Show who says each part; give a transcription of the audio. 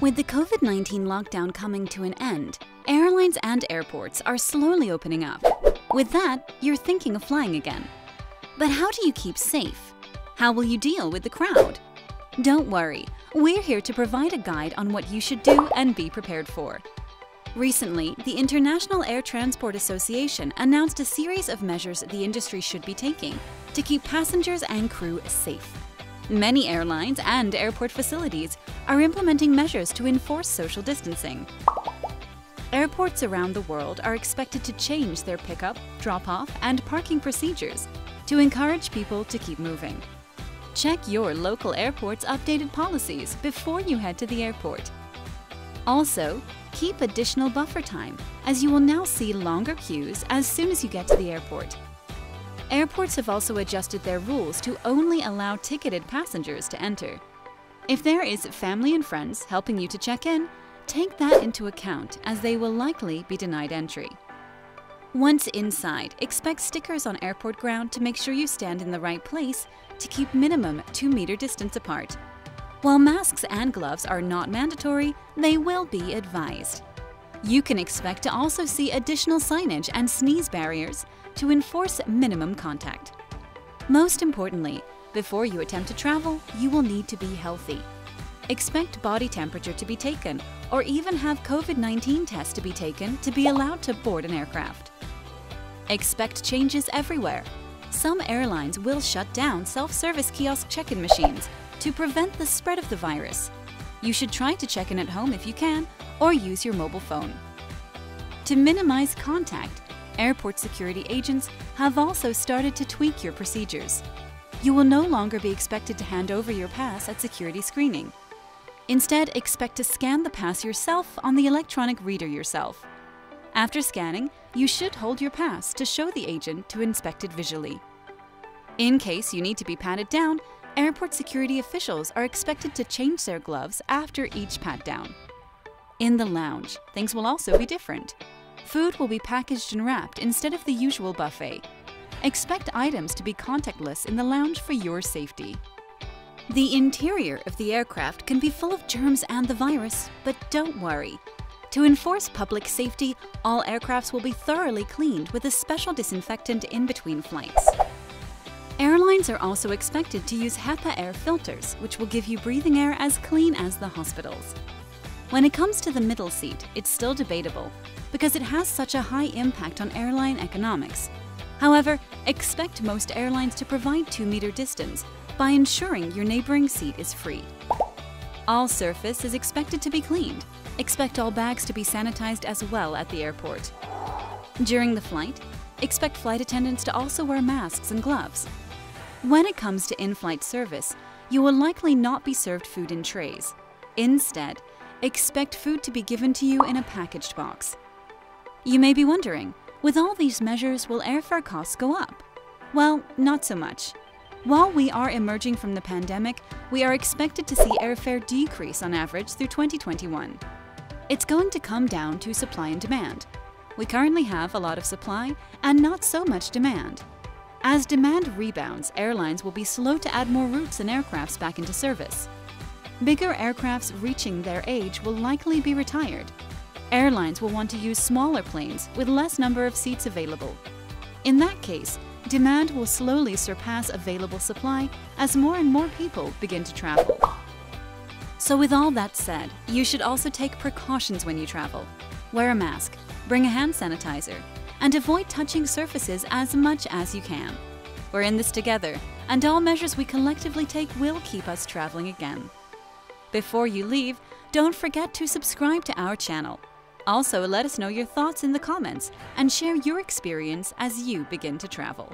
Speaker 1: With the COVID-19 lockdown coming to an end, airlines and airports are slowly opening up. With that, you're thinking of flying again. But how do you keep safe? How will you deal with the crowd? Don't worry, we're here to provide a guide on what you should do and be prepared for. Recently, the International Air Transport Association announced a series of measures the industry should be taking to keep passengers and crew safe. Many airlines and airport facilities are implementing measures to enforce social distancing. Airports around the world are expected to change their pickup, drop-off, and parking procedures to encourage people to keep moving. Check your local airport's updated policies before you head to the airport. Also, keep additional buffer time, as you will now see longer queues as soon as you get to the airport. Airports have also adjusted their rules to only allow ticketed passengers to enter. If there is family and friends helping you to check in, take that into account, as they will likely be denied entry. Once inside, expect stickers on airport ground to make sure you stand in the right place to keep minimum 2-meter distance apart. While masks and gloves are not mandatory, they will be advised. You can expect to also see additional signage and sneeze barriers to enforce minimum contact. Most importantly, before you attempt to travel, you will need to be healthy. Expect body temperature to be taken, or even have COVID-19 tests to be taken to be allowed to board an aircraft. Expect changes everywhere. Some airlines will shut down self-service kiosk check-in machines to prevent the spread of the virus. You should try to check in at home if you can, or use your mobile phone. To minimize contact, airport security agents have also started to tweak your procedures. You will no longer be expected to hand over your pass at security screening. Instead, expect to scan the pass yourself on the electronic reader yourself. After scanning, you should hold your pass to show the agent to inspect it visually. In case you need to be patted down, airport security officials are expected to change their gloves after each pat-down. In the lounge, things will also be different. Food will be packaged and wrapped instead of the usual buffet. Expect items to be contactless in the lounge for your safety. The interior of the aircraft can be full of germs and the virus, but don't worry. To enforce public safety, all aircrafts will be thoroughly cleaned with a special disinfectant in between flights. Airlines are also expected to use HEPA air filters, which will give you breathing air as clean as the hospitals. When it comes to the middle seat, it's still debatable, because it has such a high impact on airline economics. However, expect most airlines to provide 2-meter distance by ensuring your neighboring seat is free. All surface is expected to be cleaned. Expect all bags to be sanitized as well at the airport. During the flight, expect flight attendants to also wear masks and gloves. When it comes to in-flight service, you will likely not be served food in trays. Instead, expect food to be given to you in a packaged box. You may be wondering, with all these measures, will airfare costs go up? Well, not so much. While we are emerging from the pandemic, we are expected to see airfare decrease on average through 2021. It's going to come down to supply and demand. We currently have a lot of supply and not so much demand. As demand rebounds, airlines will be slow to add more routes and aircrafts back into service. Bigger aircrafts reaching their age will likely be retired. Airlines will want to use smaller planes with less number of seats available. In that case, demand will slowly surpass available supply as more and more people begin to travel. So with all that said, you should also take precautions when you travel. Wear a mask, bring a hand sanitizer, and avoid touching surfaces as much as you can. We're in this together, and all measures we collectively take will keep us traveling again. Before you leave, don't forget to subscribe to our channel. Also, let us know your thoughts in the comments and share your experience as you begin to travel.